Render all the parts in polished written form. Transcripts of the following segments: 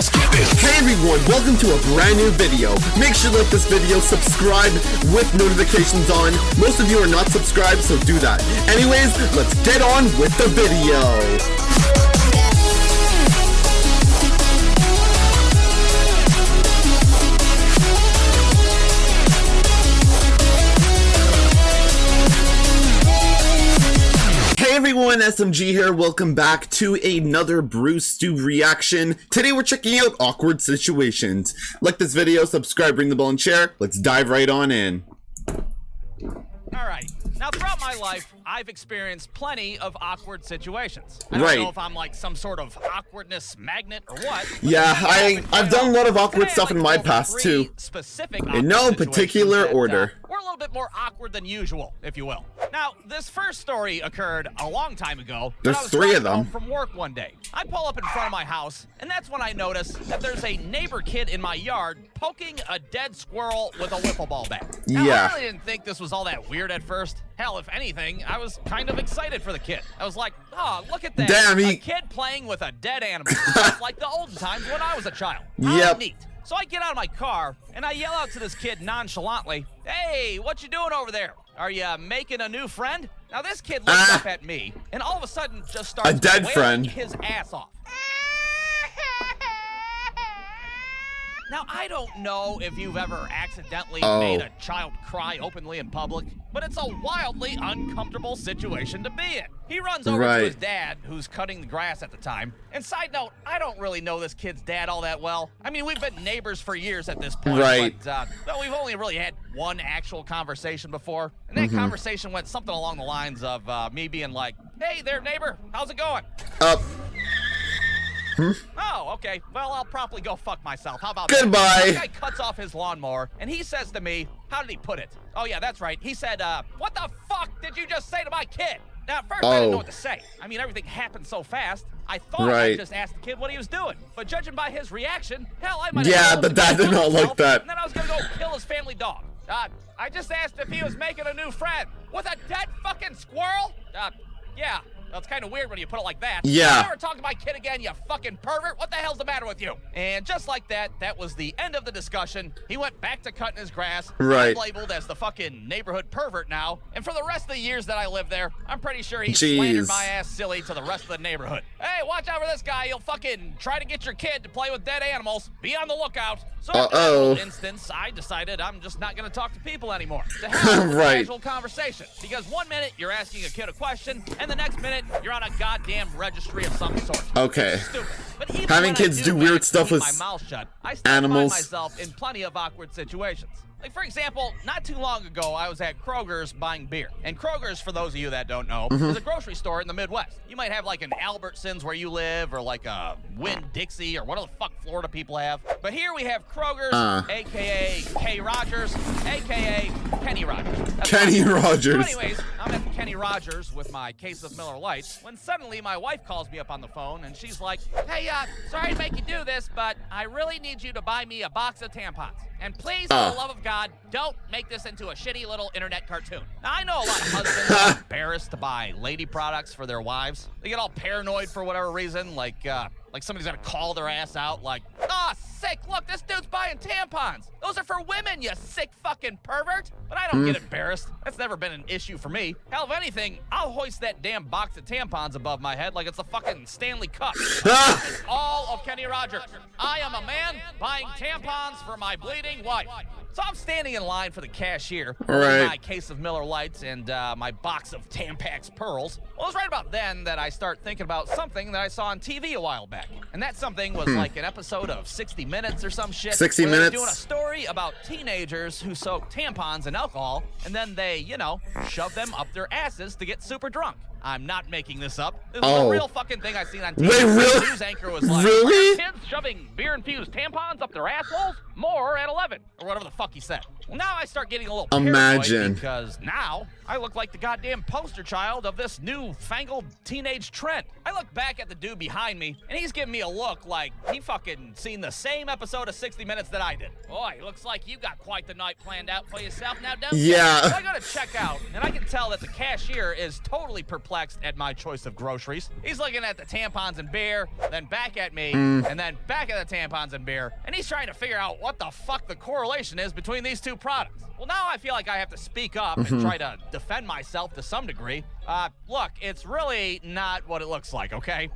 Let's get it. Hey everyone, welcome to a brand new video. Make sure to like this video, subscribe with notifications on. Most of you are not subscribed, so do that. Anyways, let's get on with the video. Hey everyone, SMG here. Welcome back to another Brewstew reaction. Today we're checking out awkward situations. Like this video, subscribe, ring the bell, and share. Let's dive right on in. Alright, now throughout my life, I've experienced plenty of awkward situations. I don't know if I'm like some sort of awkwardness magnet or what. Yeah, I've done a lot of awkward stuff in my past too. In no particular order. We're a little bit more awkward than usual, if you will. Now, this first story occurred a long time ago. There's I was three of driving them. home from work one day. I pull up in front of my house, and that's when I notice that there's a neighbor kid in my yard poking a dead squirrel with a wiffle ball bat. Now, Yeah. I really didn't think this was all that weird at first. Hell, if anything, I was kind of excited for the kid. I was like, oh, look at that. Damn, a kid playing with a dead animal. Just like the olden times when I was a child. How Yep. neat. So I get out of my car, and I yell out to this kid nonchalantly, hey, what you doing over there? Are you making a new friend? Now this kid looks up at me, and all of a sudden just starts dead wailing friend. his ass off. Now, I don't know if you've ever accidentally made a child cry openly in public, but it's a wildly uncomfortable situation to be in. He runs over to his dad, who's cutting the grass at the time. And side note, I don't really know this kid's dad all that well. I mean, we've been neighbors for years at this point, but we've only really had one actual conversation before. And that conversation went something along the lines of me being like, hey there, neighbor, how's it going? Oh, okay. Well, I'll probably go fuck myself. How about that? Goodbye. The guy cuts off his lawnmower, and he says to me, how did he put it? Oh, yeah, that's right. He said, what the fuck did you just say to my kid? Now, at first, I didn't know what to say. I mean, everything happened so fast. I thought I just asked the kid what he was doing. But judging by his reaction, hell, I might have Yeah, the dad did not like that. And then I was going to go kill his family dog. I just asked if he was making a new friend. With a dead fucking squirrel? Yeah. That's kind of weird when you put it like that. Yeah. You never talk to my kid again, you fucking pervert. What the hell's the matter with you? And just like that, that was the end of the discussion. He went back to cutting his grass. I'm labeled as the fucking neighborhood pervert now. And for the rest of the years that I lived there, I'm pretty sure he slandered my ass silly to the rest of the neighborhood. Hey, watch out for this guy. He'll fucking try to get your kid to play with dead animals. Be on the lookout. So in this instance, I decided I'm just not going to talk to people anymore. To have a casual conversation. Because one minute you're asking a kid a question, and the next minute you're on a goddamn registry of some sort. Okay. Stupid. But even having kids do weird stuff with my mouth shut, I still animals. find myself in plenty of awkward situations. Like, for example, not too long ago, I was at Kroger's buying beer. And Kroger's, for those of you that don't know, is a grocery store in the Midwest. You might have like an Albertsons where you live, or like a Winn-Dixie, or whatever the fuck Florida people have. But here we have Kroger's, a.k.a. K. Rogers, a.k.a. Kenny Rogers. Kenny Rogers. So anyways, I'm at Kenny Rogers with my case of Miller Lite, when suddenly my wife calls me up on the phone, and she's like, hey, sorry to make you do this, but I really need you to buy me a box of tampons. And please, for the love of God, don't make this into a shitty little internet cartoon. Now, I know a lot of husbands are embarrassed to buy lady products for their wives. They get all paranoid for whatever reason, like somebody's gonna call their ass out, like, sick, look, this dude's buying tampons. Those are for women, you sick fucking pervert. But I don't get embarrassed. That's never been an issue for me. Hell, if anything, I'll hoist that damn box of tampons above my head like it's a fucking Stanley Cup. It's all of Kenny Rogers. I am a man buying tampons for my bleeding wife. So I'm standing in line for the cashier, holding my case of Miller Lights and my box of Tampax Pearls. Well, it was right about then that I start thinking about something that I saw on TV a while back. And that something was like an episode of 60 Minutes or some shit. 60 where Minutes? They were doing a story about teenagers who soak tampons in alcohol, and then they, you know, shove them up their asses to get super drunk. I'm not making this up. This is a real fucking thing I seen on TV. Wait, really? The news anchor was like, really? Kids shoving beer-infused tampons up their assholes? More at 11. Or whatever the fuck he said. Well, now I start getting a little paranoid because now I look like the goddamn poster child of this new-fangled teenage trend. I look back at the dude behind me, and he's giving me a look like he fucking seen the same episode of 60 Minutes that I did. Boy, looks like you got quite the night planned out for yourself now, don't you? Yeah. So I go to check out, and I can tell that the cashier is totally perplexed perplexed at my choice of groceries. He's looking at the tampons and beer, then back at me, and then back at the tampons and beer, and he's trying to figure out what the fuck the correlation is between these two products. Well, now I feel like I have to speak up and try to defend myself to some degree. Look, it's really not what it looks like, okay?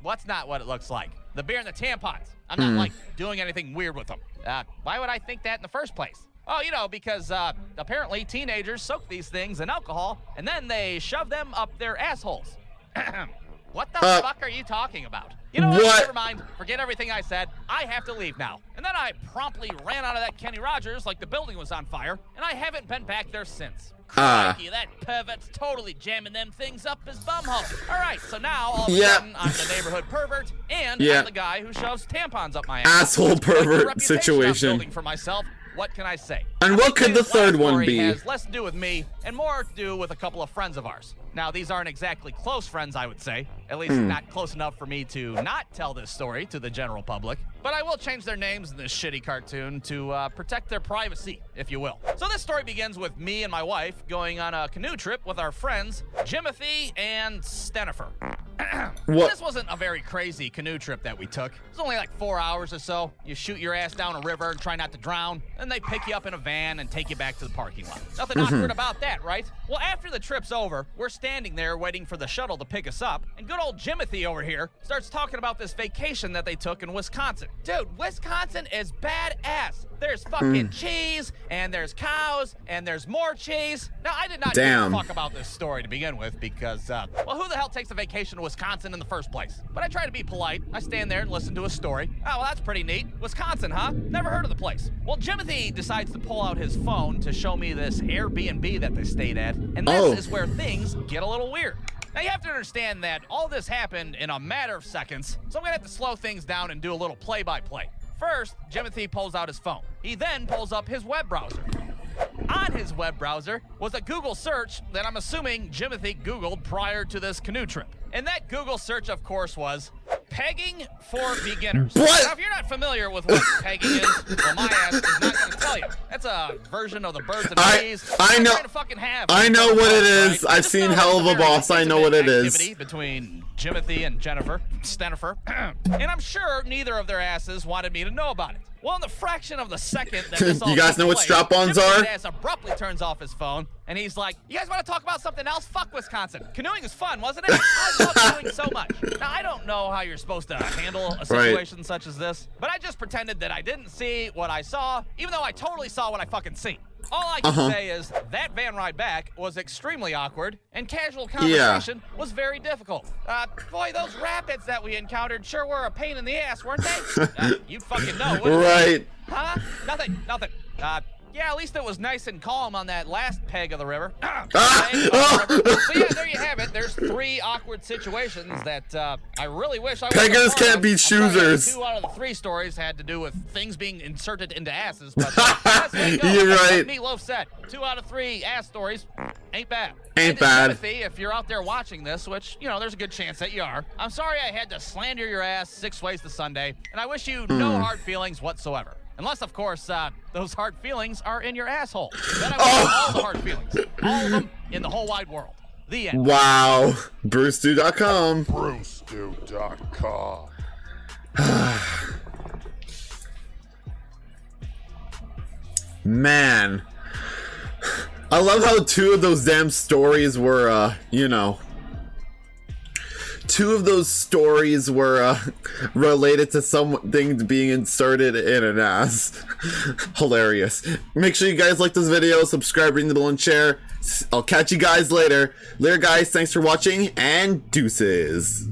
What's not what it looks like? The beer and the tampons. I'm not, like, doing anything weird with them. Why would I think that in the first place? Oh, you know, because apparently teenagers soak these things in alcohol, and then they shove them up their assholes. What the fuck are you talking about? You know what? Never mind. Forget everything I said. I have to leave now. And then I promptly ran out of that Kenny Rogers like the building was on fire, and I haven't been back there since. Crikey, that pervert's totally jamming them things up his bumhole. All right, so now all of a sudden I'm the neighborhood pervert, and I'm the guy who shoves tampons up my ass. Asshole pervert situation. I'm building for myself. What can I say? And what could the third one be? Has less to do with me and more to do with a couple of friends of ours. Now, these aren't exactly close friends, I would say. At least not close enough for me to not tell this story to the general public. But I will change their names in this shitty cartoon to protect their privacy, if you will. So this story begins with me and my wife going on a canoe trip with our friends, Jimothy and Stenifer. This wasn't a very crazy canoe trip that we took. It was only like 4 hours or so. You shoot your ass down a river and try not to drown. Then they pick you up in a van and take you back to the parking lot. Nothing awkward about that, right? Well, after the trip's over, we're standing there waiting for the shuttle to pick us up, and good old Jimothy over here starts talking about this vacation that they took in Wisconsin. Dude, Wisconsin is badass. There's fucking cheese, and there's cows, and there's more cheese. Now, I did not give a fuck about this story to begin with because, well, who the hell takes a vacation to Wisconsin in the first place? But I try to be polite. I stand there and listen to a story. Oh, well, that's pretty neat. Wisconsin, huh? Never heard of the place. Well, Jimothy decides to pull out his phone to show me this Airbnb that they stayed at, and this is where things get a little weird. Now, you have to understand that all this happened in a matter of seconds, so I'm gonna have to slow things down and do a little play-by-play. First, Jimothy pulls out his phone. He then pulls up his web browser. On his web browser was a Google search that I'm assuming Jimothy Googled prior to this canoe trip. And that Google search, of course, was pegging for beginners. What? Now, if you're not familiar with what pegging is, well, my ass is not going to tell you. That's a version of the birds and bees. I know. I know what it is. I've seen Hell of a Boss. I know what it is. Between Jimothy and Stenifer, and I'm sure neither of their asses wanted me to know about it. Well, in the fraction of the second that this all you guys know what strap-ons are? His ass abruptly turns off his phone, and he's like, "You guys want to talk about something else? Fuck Wisconsin. Canoeing is fun, wasn't it? I love canoeing so much." Now, I don't know how you're supposed to handle a situation such as this, but I just pretended that I didn't see what I saw, even though I totally saw what I fucking seen. All I can say is that van ride back was extremely awkward, and casual conversation was very difficult. Boy, those rapids that we encountered sure were a pain in the ass, weren't they? You fucking know, wouldn't you? Huh? Nothing. Yeah, at least it was nice and calm on that last peg of the river. So yeah, there you have it. There's 3 awkward situations that I really wish I was. Peggers can't be choosers. 2 out of the 3 stories had to do with things being inserted into asses. But you're right. Meatloaf said 2 out of 3 ass stories ain't bad. Ain't bad. Timothy, if you're out there watching this, which, you know, there's a good chance that you are, I'm sorry I had to slander your ass 6 ways to Sunday, and I wish you no hard feelings whatsoever. Unless, of course, those hard feelings are in your asshole. Then I want all the hard feelings. All of them in the whole wide world. The end. Wow. Brewstew.com. Brewstew.com. Man. I love how 2 of those damn stories were, you know, 2 of those stories were related to something being inserted in an ass. Hilarious. Make sure you guys like this video, subscribe, ring the bell, and share. I'll catch you guys later. Later, guys. Thanks for watching, and deuces.